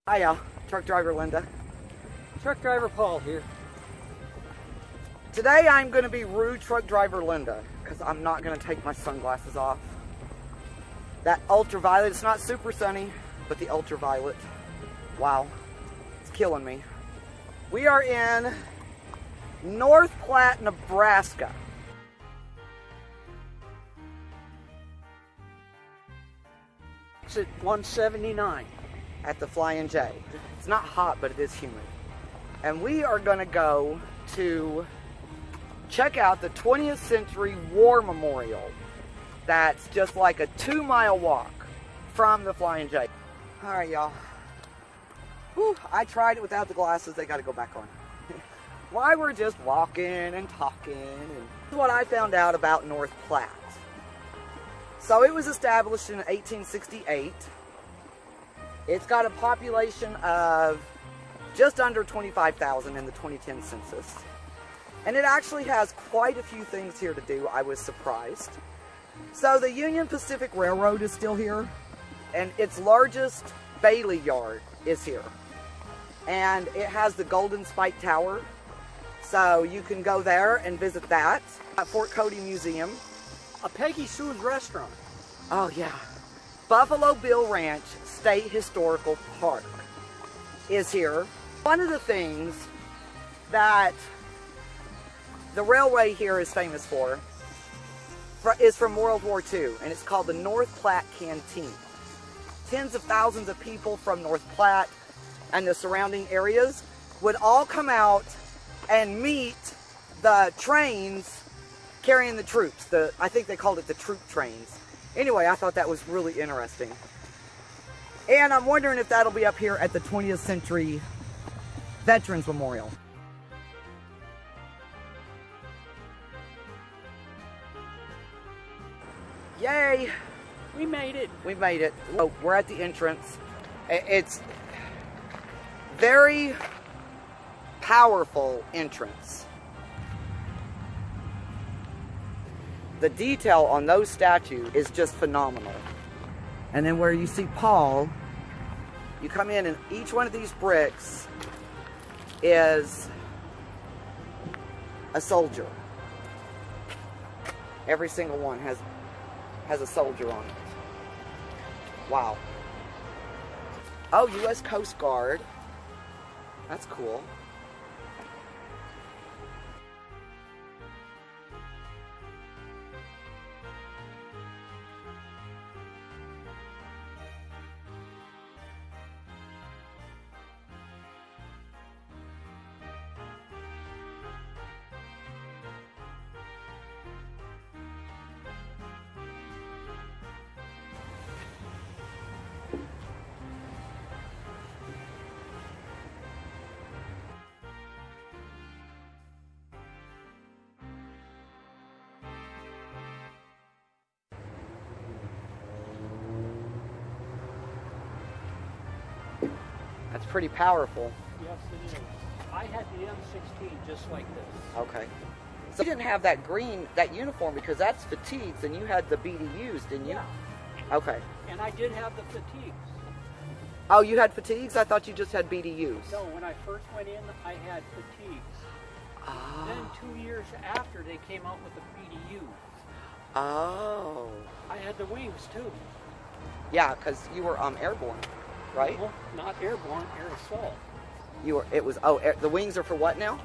Hiya, truck driver Linda. Truck driver Paul here. Today I'm going to be rude truck driver Linda because I'm not going to take my sunglasses off. That ultraviolet, it's not super sunny, but the ultraviolet, wow, it's killing me. We are in North Platte, Nebraska. Exit 179. At the Flying J. It's not hot, but it is humid. And we are going to go to check out the 20th Century War Memorial. That's just like a 2-mile walk from the Flying J. All right, y'all. I tried it without the glasses. They got to go back on. Why we're just walking and talking. And this is what I found out about North Platte. So it was established in 1868. It's got a population of just under 25,000 in the 2010 census. And it actually has quite a few things here to do. I was surprised. So the Union Pacific Railroad is still here, and its largest Bailey yard is here. And it has the Golden Spike Tower, so you can go there and visit that. At Fort Cody Museum. A Peggy Sue's restaurant. Oh yeah. Buffalo Bill Ranch State Historical Park is here. One of the things that the railway here is famous for is from World War II, and it's called the North Platte Canteen. Tens of thousands of people from North Platte and the surrounding areas would all come out and meet the trains carrying the troops. I think they called it the troop trains. Anyway, I thought that was really interesting. And I'm wondering if that'll be up here at the 20th Century Veterans Memorial. Yay! We made it. We made it. Oh, we're at the entrance. It's very powerful entrance. The detail on those statues is just phenomenal. And then where you see Paul, you come in and each one of these bricks is a soldier. Every single one has a soldier on it. Wow. Oh, U.S. Coast Guard. That's cool. That's pretty powerful. Yes, it is. I had the M16 just like this. Okay. So you didn't have that green, that uniform, because that's fatigues, and you had the BDUs, didn't you? Yeah. Okay. And I did have the fatigues. Oh, you had fatigues? I thought you just had BDUs. No, when I first went in, I had fatigues. Oh. Then 2 years after, they came out with the BDUs. Oh. I had the wings too. Yeah, because you were airborne, right? Well, not airborne, air assault. You were. It was. The wings are for what now?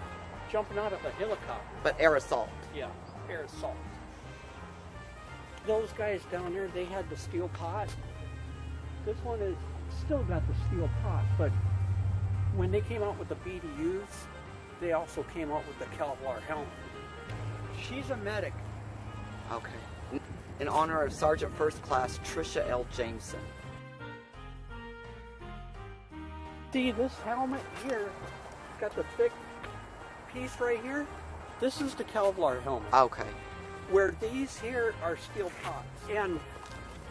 Jumping out of a helicopter. But air assault. Yeah, air assault. Those guys down there, they had the steel pot. This one is still got the steel pot, but when they came out with the BDUs, they also came out with the Kevlar helmet. She's a medic. Okay. In honor of Sergeant First Class Tricia L. Jameson. See this helmet here, got the thick piece right here. This is the Kevlar helmet. Okay. Where these here are steel pots. And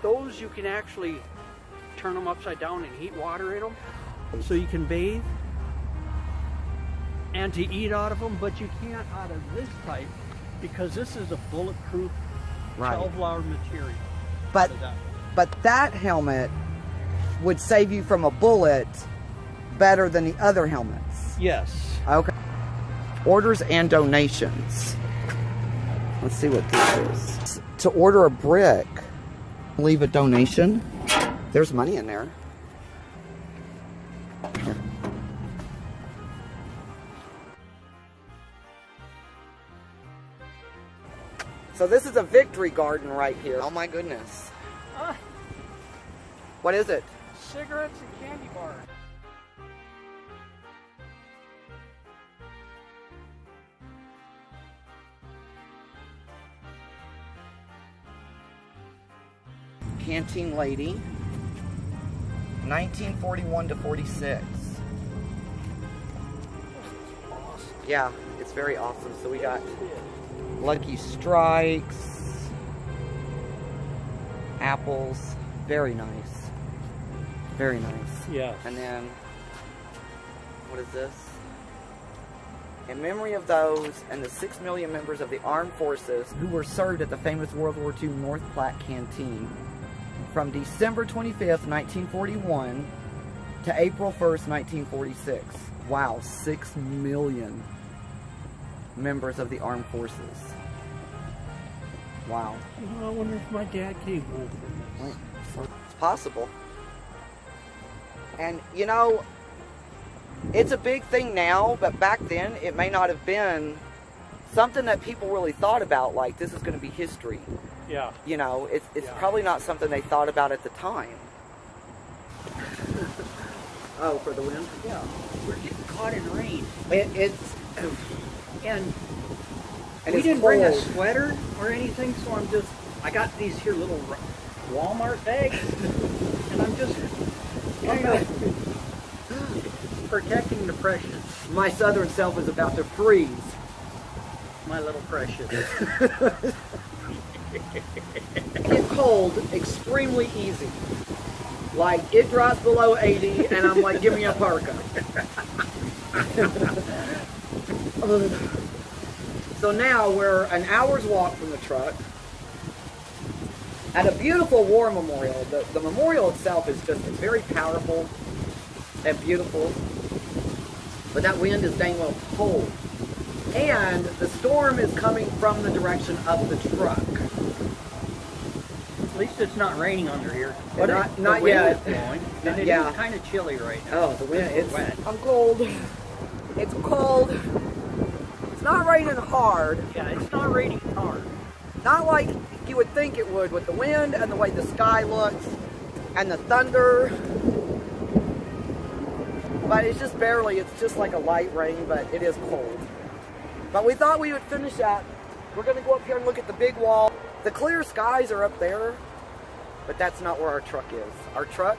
those you can actually turn them upside down and heat water in them. So you can bathe and to eat out of them, but you can't out of this type because this is a bulletproof Kevlar material. But that helmet would save you from a bullet better than the other helmets? Yes. Okay. Orders and donations. Let's see what this is. To order a brick, leave a donation. There's money in there. Here. So this is a victory garden right here. Oh my goodness. What is it? Cigarettes and candy bars. Canteen lady, 1941 to 46. Yeah, it's very awesome. So we got Lucky Strikes, apples, very nice. Very nice. Yeah. And then, what is this? In memory of those and the 6 million members of the armed forces who were served at the famous World War II North Platte Canteen from December 25th, 1941 to April 1st, 1946. Wow, 6 million members of the armed forces. Wow. I wonder if my dad came home from this. It's possible. And you know, it's a big thing now, but back then it may not have been something that people really thought about, like this is going to be history. Yeah. You know, it's probably not something they thought about at the time. Oh, for the wind? Yeah. We're getting caught in rain. And we it's didn't bring a cold. sweater or anything, so I got these here little Walmart bags, and I'm just kind of protecting the precious. My southern self is about to freeze. My little precious. Get cold extremely easy. Like, it drops below 80 and I'm like, give me a parka. So now we're an hour's walk from the truck at a beautiful war memorial. The memorial itself is just very powerful and beautiful, but that wind is dang well cold. And the storm is coming from the direction of the truck. At least it's not raining under here. But not the wind yet. is blowing, and it is kind of chilly right now. Oh, the wind, it's wet. I'm cold. It's cold. It's not raining hard. Yeah, it's not raining hard. Not like you would think it would with the wind and the way the sky looks and the thunder. But it's just barely, it's just like a light rain, but it is cold. But we thought we would finish out. We're gonna go up here and look at the big wall. The clear skies are up there, but that's not where our truck is. Our truck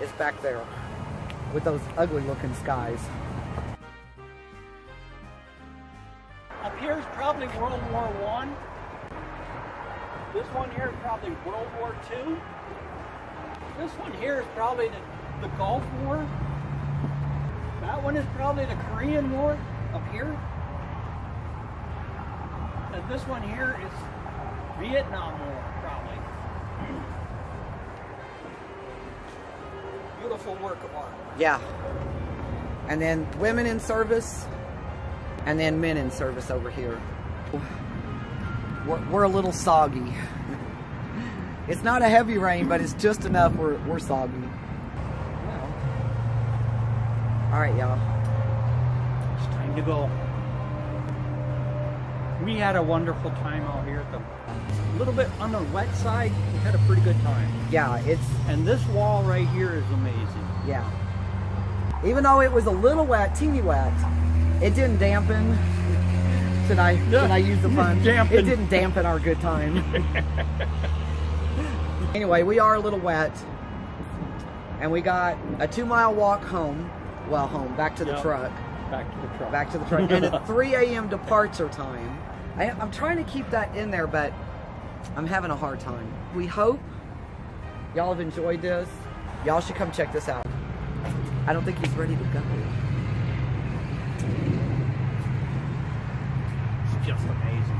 is back there with those ugly looking skies. Up here is probably World War I. This one here is probably World War II. This one here is probably the Gulf War. That one is probably the Korean War up here. And this one here is Vietnam War, probably. Beautiful work of art. Yeah. And then women in service, and then men in service over here. We're a little soggy. It's not a heavy rain, but it's just enough we're soggy. Well. All right, y'all. It's time to go. We had a wonderful time out here. A little bit on the wet side, we had a pretty good time. Yeah, And this wall right here is amazing. Yeah. Even though it was a little wet, teeny wet, it didn't dampen. Should I use the pun? Dampen. It didn't dampen our good time. Anyway, we are a little wet, and we got a 2-mile walk home. Well, home, back to the truck. Back to the truck. Back to the truck. And a 3 a.m. departure time. I'm trying to keep that in there, but I'm having a hard time. We hope y'all have enjoyed this. Y'all should come check this out. I don't think he's ready to go. It's just amazing.